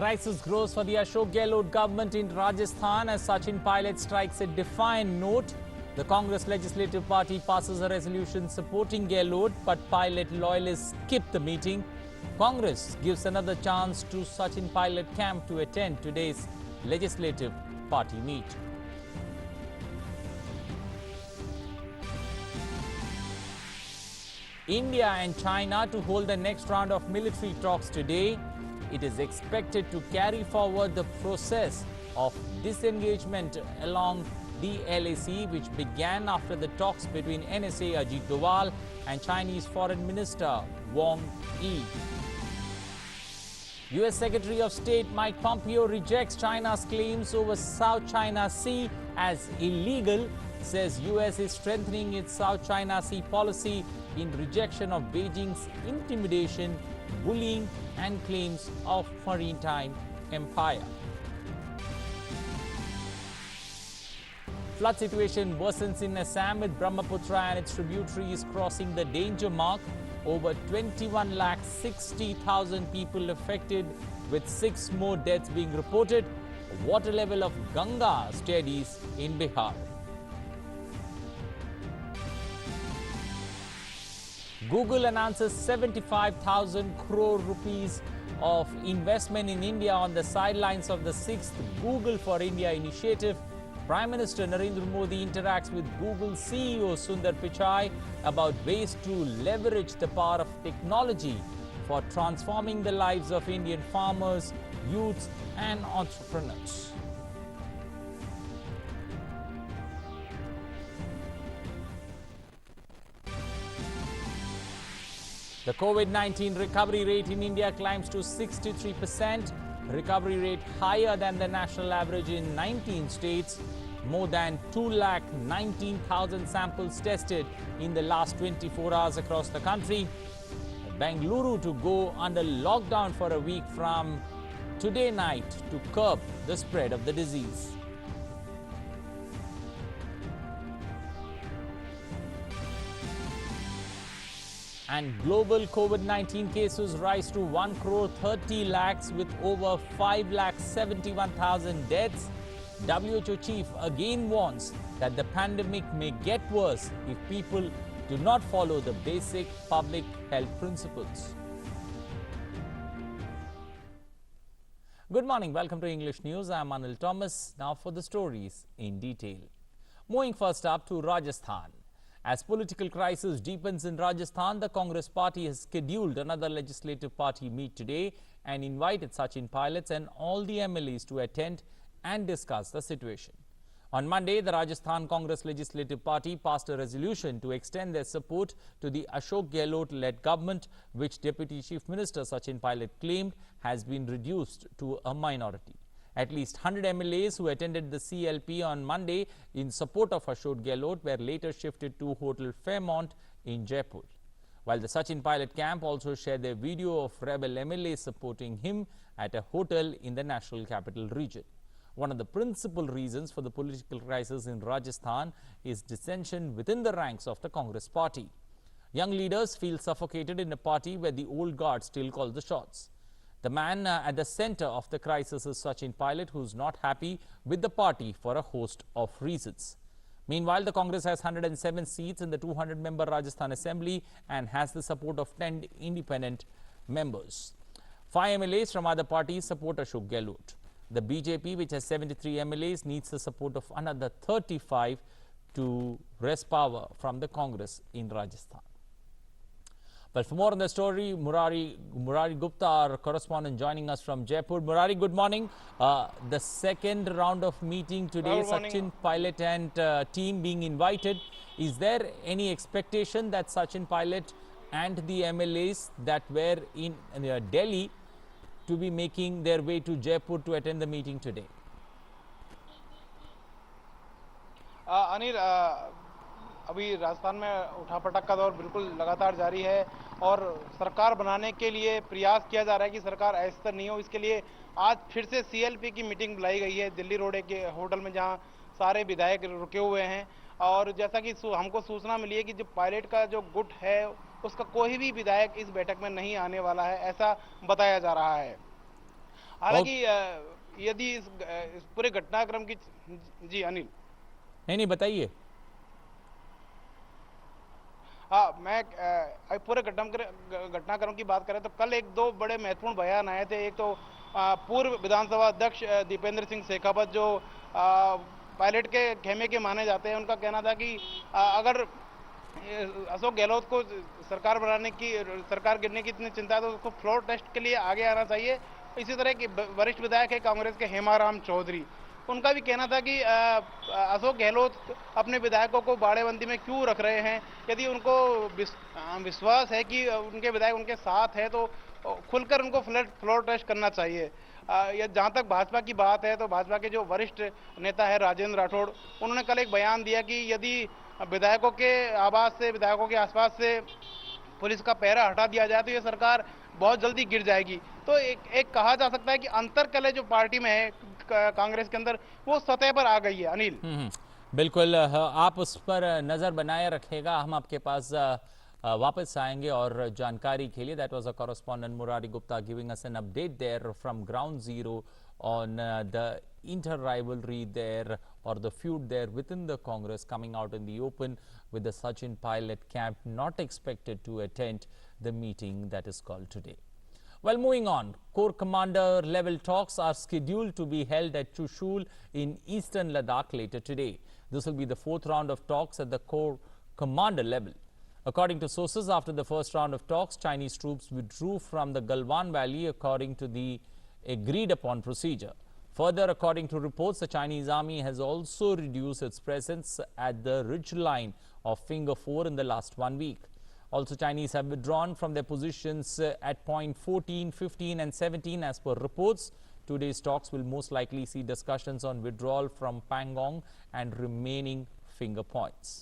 crisis grows for the Ashok Gehlot government in Rajasthan as Sachin Pilot strikes a defiant note. The Congress Legislative Party passes a resolution supporting Gehlot, but Pilot loyalists skip the meeting. Congress gives another chance to Sachin Pilot camp to attend today's Legislative Party meet. India and China to hold the next round of military talks today. It is expected to carry forward the process of disengagement along the LAC, which began after the talks between NSA Ajit Doval and Chinese Foreign Minister Wang Yi. US Secretary of State Mike Pompeo rejects China's claims over South China Sea as illegal, says US is strengthening its South China Sea policy in rejection of Beijing's intimidation, bullying and claims of maritime empire. Flood situation worsens in Assam with Brahmaputra and its tributaries crossing the danger mark. Over 21,60,000 people affected, with 6 more deaths being reported. Water level of Ganga steadies in Bihar. Google announces 75,000 crore rupees of investment in India on the sidelines of the 6th Google for India initiative. Prime Minister Narendra Modi interacts with Google CEO Sundar Pichai about ways to leverage the power of technology for transforming the lives of Indian farmers, youths and entrepreneurs. The COVID-19 recovery rate in India climbs to 63%, recovery rate higher than the national average in 19 states. More than 219,000 samples tested in the last 24 hours across the country. Bengaluru to go under lockdown for a week from today night to curb the spread of the disease. And global COVID-19 cases rise to 1 crore 30 lakhs with over 5,71,000 deaths. WHO chief again warns that the pandemic may get worse if people do not follow the basic public health principles. Good morning, welcome to English News. I am Anil Thomas. Now for the stories in detail. Moving first up to Rajasthan. As political crisis deepens in Rajasthan, the Congress party has scheduled another legislative party meet today and invited Sachin Pilot and all the MLAs to attend and discuss the situation. On Monday, the Rajasthan Congress Legislative Party passed a resolution to extend their support to the Ashok Gehlot-led government, which Deputy Chief Minister Sachin Pilot claimed has been reduced to a minority. At least 100 MLAs who attended the CLP on Monday in support of Ashok Gehlot were later shifted to Hotel Fairmont in Jaipur. While the Sachin Pilot camp also shared their video of rebel MLAs supporting him at a hotel in the national capital region. One of the principal reasons for the political crisis in Rajasthan is dissension within the ranks of the Congress party. Young leaders feel suffocated in a party where the old guard still calls the shots. The man at the center of the crisis is Sachin Pilot, who is not happy with the party for a host of reasons. Meanwhile, the Congress has 107 seats in the 200-member Rajasthan Assembly and has the support of 10 independent members. 5 MLAs from other parties support Ashok Gehlot. The BJP, which has 73 MLAs, needs the support of another 35 to wrest power from the Congress in Rajasthan. But for more on the story, Murari Gupta, our correspondent, joining us from Jaipur. Murari, good morning. The second round of meeting today, Sachin Pilot and team being invited. Is there any expectation that Sachin Pilot and the MLAs that were in Delhi to be making their way to Jaipur to attend the meeting today? Anil, अभी राजस्थान में उठापटक का दौर बिल्कुल लगातार जारी है और सरकार बनाने के लिए प्रयास किया जा रहा है कि सरकार अस्थिर नहीं हो। इसके लिए आज फिर से सीएलपी की मीटिंग बुलाई गई है दिल्ली रोड के होटल में, जहां सारे विधायक रुके हुए हैं। और जैसा कि हमको सूचना मिली है कि जो पायलट का जो गुट है उसका कोई भी विधायक इस बैठक में नहीं आने वाला है, ऐसा बताया जा रहा है। हालांकि यदि इस पूरे घटनाक्रम की, जी अनिल। नहीं बताइए। हाँ, मैं पूरे घटनाक्रम की बात करें तो कल एक दो बड़े महत्वपूर्ण बयान आए थे। एक तो पूर्व विधानसभा अध्यक्ष दीपेंद्र सिंह शेखावत, जो पायलट के खेमे के माने जाते हैं, उनका कहना था कि अगर अशोक गहलोत को सरकार गिरने की इतनी चिंता है तो उसको फ्लोर टेस्ट के लिए आगे आना चाहिए। इसी तरह की वरिष्ठ विधायक है कांग्रेस के हेमाराम चौधरी, उनका भी कहना था कि अशोक गहलोत अपने विधायकों को बाड़ेबंदी में क्यों रख रहे हैं। यदि उनको विश्वास है कि उनके विधायक उनके साथ है तो खुलकर उनको फ्लोर टेस्ट करना चाहिए। जहां तक भाजपा की बात है तो भाजपा के जो वरिष्ठ नेता है राजेंद्र राठौड़, उन्होंने कल एक बयान दिया कि यदि विधायकों के आवास से, विधायकों के आसपास से पुलिस का पहरा हटा दिया जाए तो ये सरकार बहुत जल्दी गिर जाएगी। तो एक कहा जा सकता है कि अंतरकलह जो पार्टी में है कांग्रेस के अंदर, वो सतह पर आ गई है अनिल। बिल्कुल, आप उस पर नजर बनाए रखेगा, हम आपके पास वापस आएंगे और जानकारी के लिए। That was a correspondent Murari Gupta giving us an update their from ground zero on the inter-rivalry there or the feud there within the Congress coming out in the open, with the Sachin Pilot camp not expected to attend the meeting that is called today. Well, moving on, Corps Commander level talks are scheduled to be held at Chushul in eastern Ladakh later today. This will be the fourth round of talks at the Corps Commander level. According to sources, after the first round of talks, Chinese troops withdrew from the Galwan Valley according to the agreed upon procedure. Further, according to reports, the Chinese army has also reduced its presence at the ridge line of Finger 4 in the last 1 week. Also, Chinese have withdrawn from their positions at point 14, 15 and 17 as per reports. Today's talks will most likely see discussions on withdrawal from Pangong and remaining finger points.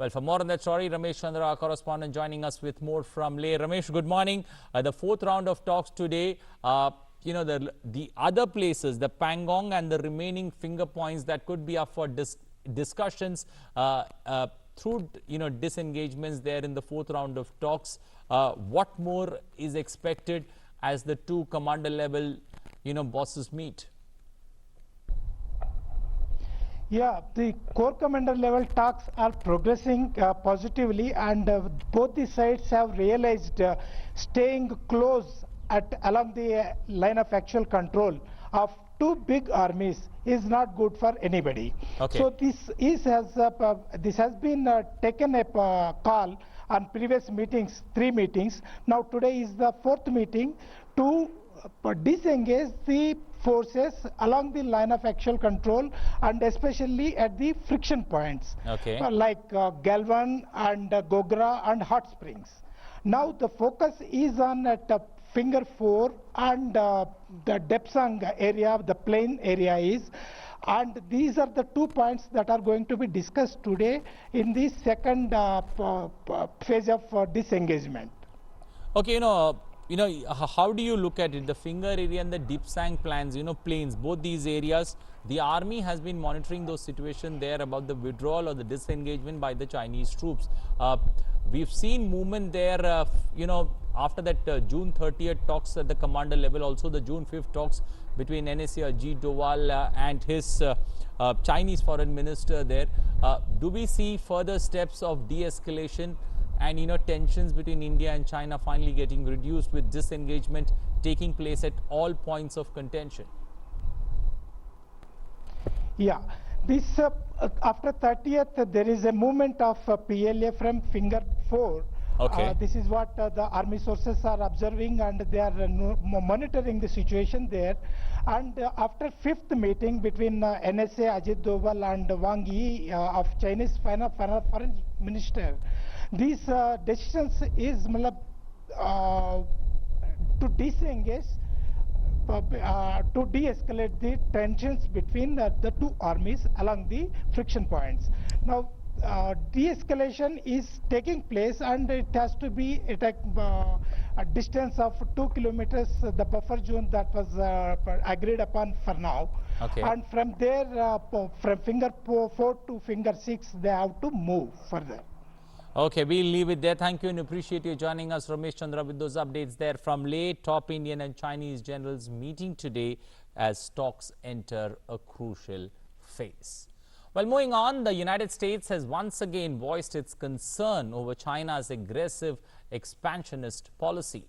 Well, for more on that story, Ramesh Chandra, our correspondent, joining us with more from Leh. Ramesh, good morning. The fourth round of talks today, the other places, the Pangong and the remaining finger points that could be up for discussions through, disengagements there in the fourth round of talks. What more is expected as the two commander level, bosses meet? Yeah, the Corps Commander level talks are progressing positively, and both the sides have realized staying close along the line of actual control of two big armies is not good for anybody. Okay. So this has been taken a call on previous meetings, 3 meetings. Now today is the 4th meeting to disengage the forces along the line of actual control, and especially at the friction points, okay, like Galwan and Gogra and Hot Springs. Now the focus is on at Finger 4 and the Depsang area, the plain area is, and these are the 2 points that are going to be discussed today in the second phase of disengagement. Okay, how do you look at it? The Finger area and the Dipsang plains, both these areas, the army has been monitoring those situations there about the withdrawal or the disengagement by the Chinese troops. We've seen movement there, after that June 30th talks at the commander level, also the June 5th talks between NSA Ajit Doval and his Chinese foreign minister there. Do we see further steps of de-escalation and tensions between India and China finally getting reduced, with disengagement taking place at all points of contention? Yeah, this after 30th there is a movement of PLA from Finger 4. Okay. This is what the army sources are observing, and they are monitoring the situation there. And after 5th meeting between NSA Ajit Doval and Wang Yi of Chinese foreign minister, these decisions is to disengage, to de-escalate the tensions between the two armies along the friction points. Now, de-escalation is taking place, and it has to be at a distance of 2 kilometers, the buffer zone that was agreed upon for now. Okay. And from there, from Finger 4 to Finger 6, they have to move further. Okay, we'll leave it there. Thank you and appreciate you joining us, Ramesh Chandra, with those updates there from Leh. Top Indian and Chinese generals meeting today as talks enter a crucial phase. Well, moving on, the United States has once again voiced its concern over China's aggressive expansionist policy.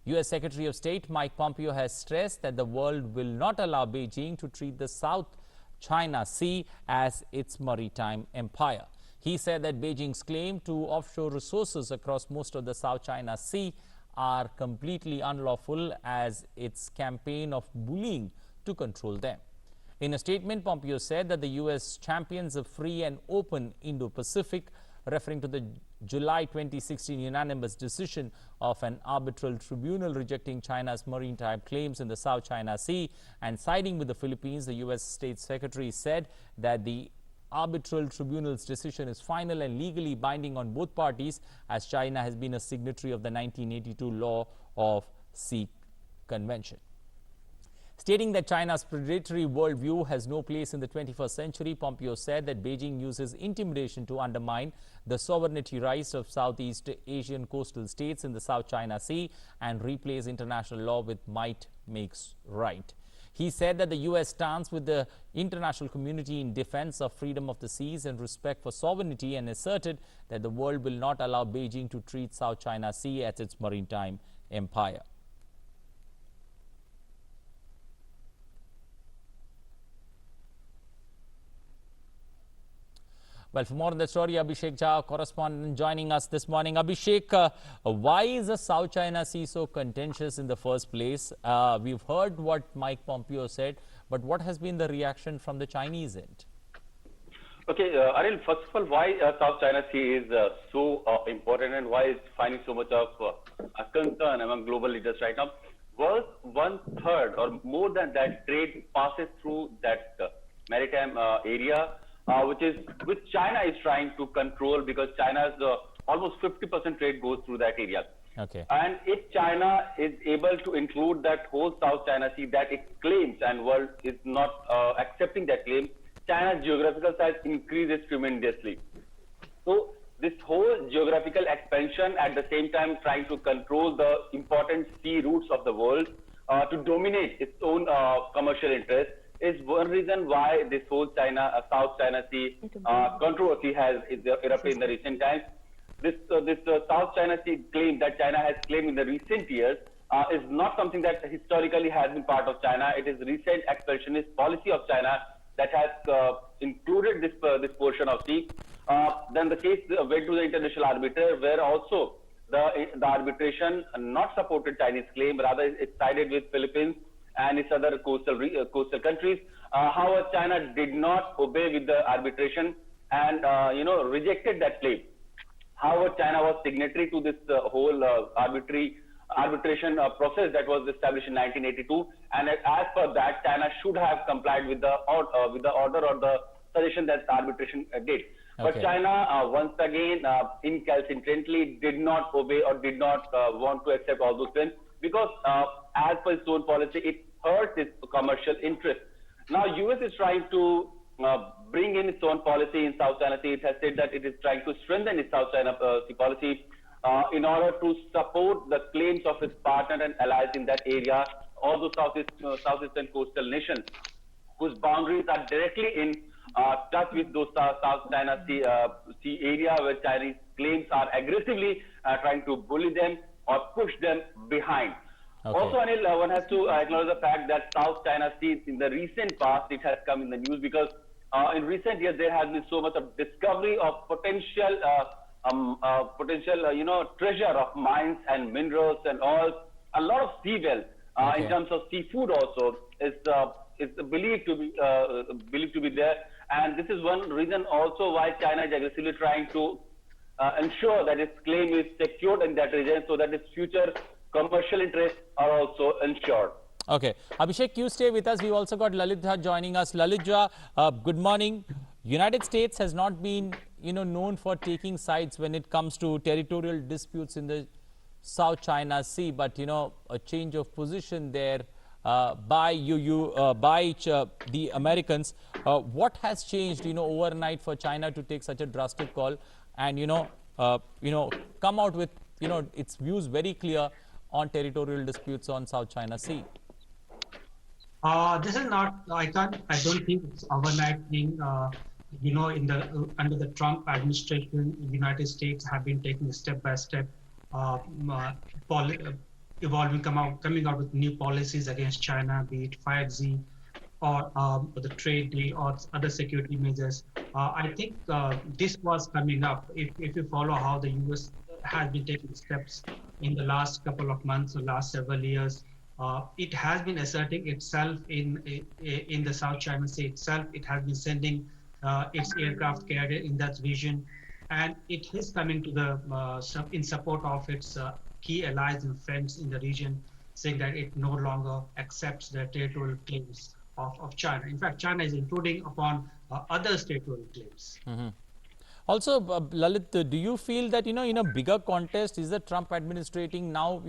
U.S. Secretary of State Mike Pompeo has stressed that the world will not allow Beijing to treat the South China Sea as its maritime empire. He said that Beijing's claim to offshore resources across most of the South China Sea are completely unlawful as its campaign of bullying to control them. In a statement, Pompeo said that the U.S. champions a free and open Indo-Pacific, referring to the July 2016 unanimous decision of an arbitral tribunal rejecting China's maritime claims in the South China Sea and siding with the Philippines. The U.S. State Secretary said that the arbitral tribunal's decision is final and legally binding on both parties, as China has been a signatory of the 1982 Law of Sea Convention. Stating that China's predatory worldview has no place in the 21st century, Pompeo said that Beijing uses intimidation to undermine the sovereignty rights of Southeast Asian coastal states in the South China Sea and replace international law with might makes right. He said that the U.S. stands with the international community in defense of freedom of the seas and respect for sovereignty, and asserted that the world will not allow Beijing to treat South China Sea as its maritime empire. Well, for more on the story, Abhishek Jha, correspondent, joining us this morning. Abhishek, why is the South China Sea so contentious in the first place? We've heard what Mike Pompeo said, but what has been the reaction from the Chinese end? Okay, Anil, first of all, why South China Sea is so important and why it's finding so much of a concern among global leaders right now? Was 1/3 or more than that trade passes through that maritime area, which China is trying to control, because China's almost 50% trade goes through that area. Okay. And if China is able to include that whole South China Sea that it claims, and world is not accepting that claim, China's geographical size increases tremendously. So this whole geographical expansion, at the same time trying to control the important sea routes of the world to dominate its own commercial interests, is one reason why this whole South China Sea controversy has erupted in the recent times. This South China Sea claim that China has claimed in the recent years is not something that historically has been part of China. It is recent expansionist policy of China that has included this portion of sea. Then the case went to the international arbiter, where also the arbitration not supported Chinese claim, rather it sided with Philippines and its other coastal countries. However, China did not obey with the arbitration and rejected that claim. However, China was signatory to this whole arbitration process that was established in 1982, and as per that, China should have complied with the order or the suggestion that the arbitration did. But Okay. China, once again, incalcitrantly did not obey or did not want to accept all those claims, because as per its own policy, it hurts its commercial interest. Now, U.S. is trying to bring in its own policy in South China Sea. It has said that it is trying to strengthen its South China Sea policy in order to support the claims of its partner and allies in that area, all those southeastern coastal nations whose boundaries are directly in touch with those South China Sea area, where Chinese claims are aggressively trying to bully them or push them behind. Okay. Also, Anil, one has to acknowledge the fact that South China Sea, in the recent past, it has come in the news because in recent years there has been so much of discovery of potential treasure of mines and minerals and all. A lot of sea wealth Okay. in terms of seafood also is believed to be there, and this is one reason also why China is aggressively trying to ensure that its claim is secured in that region, so that its future commercial interests are also ensured. Okay. Abhishek, you stay with us. We've also got Lalit Jha joining us. Lalit Jha, good morning. United States has not been, known for taking sides when it comes to territorial disputes in the South China Sea, but, a change of position there by the Americans. What has changed, overnight for China to take such a drastic call? And, come out with, its views very clear on territorial disputes on South China Sea? This is not. I don't think it's overnight thing. In the under the Trump administration, the United States have been taking step by step, coming out with new policies against China, be it 5G or the trade deal or other security measures. I think this was coming up. If you follow how the U.S. has been taking steps in the last couple of months or last several years, it has been asserting itself in the South China Sea itself. It has been sending its aircraft carrier in that region, and it is coming to the in support of its key allies and friends in the region, saying that it no longer accepts the territorial claims of China. In fact, China is intruding upon other territorial claims. Also, Lalit, do you feel that, in a bigger context, is the Trump administration now,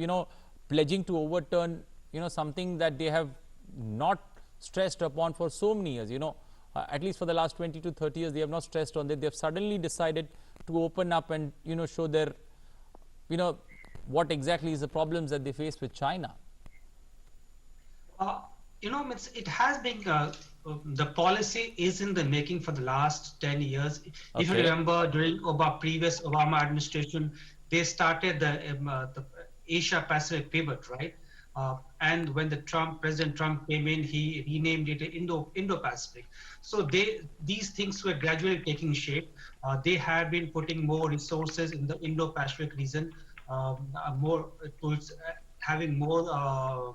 pledging to overturn, something that they have not stressed upon for so many years, at least for the last 20 to 30 years, they have not stressed on that. They have suddenly decided to open up and, show their, what exactly is the problems that they face with China. It has been, the policy is in the making for the last 10 years. If you remember, during previous Obama administration, they started the Asia Pacific pivot, right? And when President Trump came in, he renamed it Indo-Pacific. So these things were gradually taking shape. They have been putting more resources in the Indo-Pacific region, more tools, having more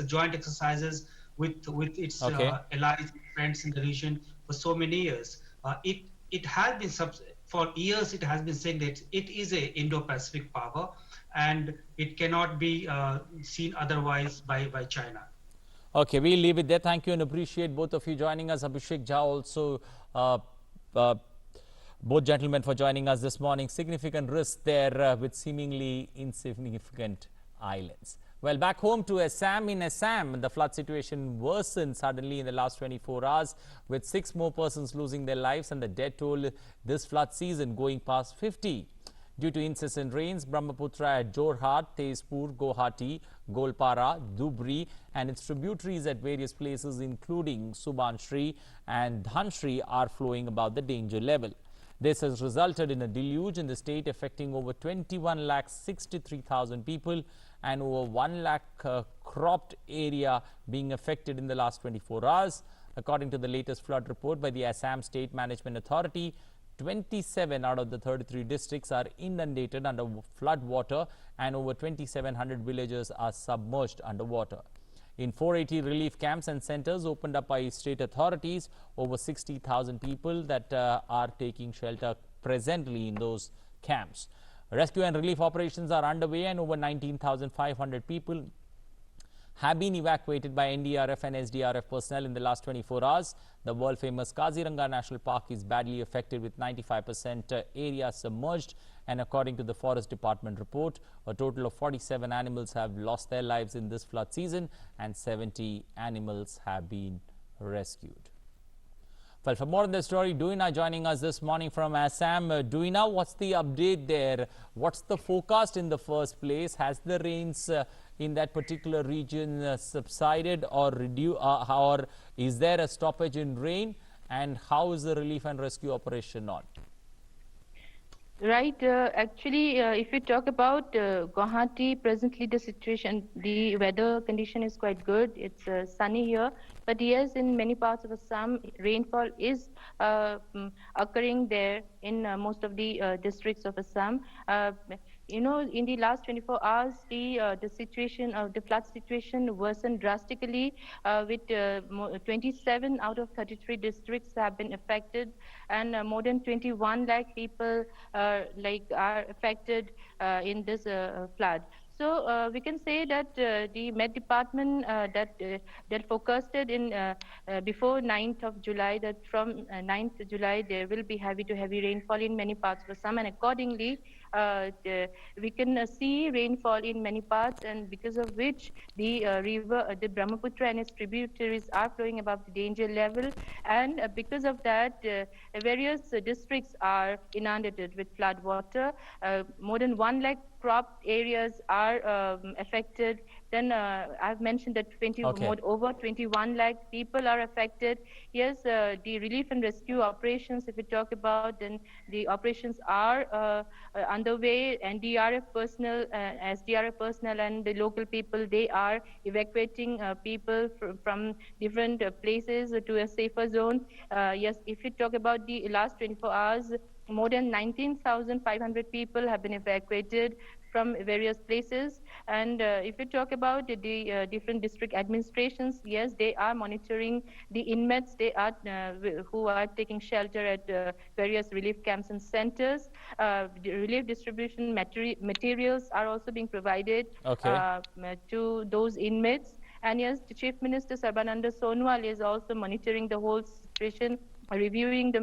joint exercises with its allies and friends in the region for so many years. It has been for years. It has been saying that it is a Indo-Pacific power, and it cannot be seen otherwise by China. Okay, we'll leave it there. Thank you and appreciate both of you joining us. Abhishek Jha also, both gentlemen for joining us this morning. Significant risk there with seemingly insignificant islands. Well, back home to Assam. In Assam, the flood situation worsened suddenly in the last 24 hours, with 6 more persons losing their lives and the death toll this flood season going past 50. Due to incessant rains, Brahmaputra at Jorhat, Tezpur, Guwahati, Golpara, Dhubri and its tributaries at various places including Subanshree and Dhanshri are flowing above the danger level. This has resulted in a deluge in the state affecting over 21,63,000 people and over 1 lakh cropped area being affected in the last 24 hours. According to the latest flood report by the Assam State Management Authority, 27 out of the 33 districts are inundated under flood water and over 2,700 villages are submerged underwater. In 480 relief camps and centers opened up by state authorities, over 60,000 people that are taking shelter presently in those camps. Rescue and relief operations are underway and over 19,500 people have been evacuated by NDRF and SDRF personnel in the last 24 hours. The world-famous Kaziranga National Park is badly affected with 95% area submerged, and according to the Forest Department report, a total of 47 animals have lost their lives in this flood season and 70 animals have been rescued. Well, for more on the story, Duina joining us this morning from Assam. Duina, what's the update there? What's the forecast in the first place? Has the rains in that particular region subsided or reduced, or is there a stoppage in rain? And how is the relief and rescue operation on? Right. Actually, if you talk about Guwahati, presently the weather condition is quite good. It's sunny here. But yes, in many parts of Assam, rainfall is occurring there in most of the districts of Assam. In the last 24 hours, the situation of the flood situation worsened drastically, with 27 out of 33 districts have been affected, and more than 21 lakh people are affected in this flood. So we can say that the Met Department that focused it in before 9th of July, that from 9th July there will be heavy to heavy rainfall in many parts of Assam, and accordingly we can see rainfall in many parts, and because of which the river, the Brahmaputra and its tributaries are flowing above the danger level, and because of that various districts are inundated with flood water. More than 1 lakh crop areas are affected. Then I've mentioned that over 21 lakh people are affected. Yes, the relief and rescue operations, if we talk about, then the operations are underway. NDRF personnel, SDRF personnel, and the local people, they are evacuating people from different places to a safer zone. Yes, if you talk about the last 24 hours, more than 19,500 people have been evacuated from various places. And if you talk about the different district administrations, yes, they are monitoring the inmates who are taking shelter at various relief camps and centers. The relief distribution materials are also being provided to those inmates. And yes, the Chief Minister Sarbananda Sonowal is also monitoring the whole situation, reviewing a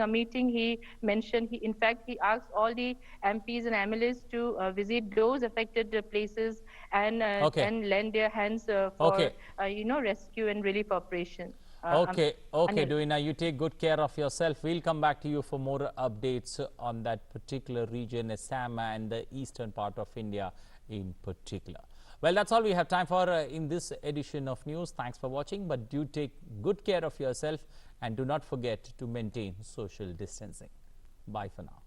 meeting. He mentioned, in fact, he asked all the MPs and MLAs to visit those affected places and lend their hands for rescue and relief operation. Okay, Doina, you take good care of yourself. We'll come back to you for more updates on that particular region, Assam and the eastern part of India in particular. Well, that's all we have time for in this edition of news. Thanks for watching, but do take good care of yourself and do not forget to maintain social distancing. Bye for now.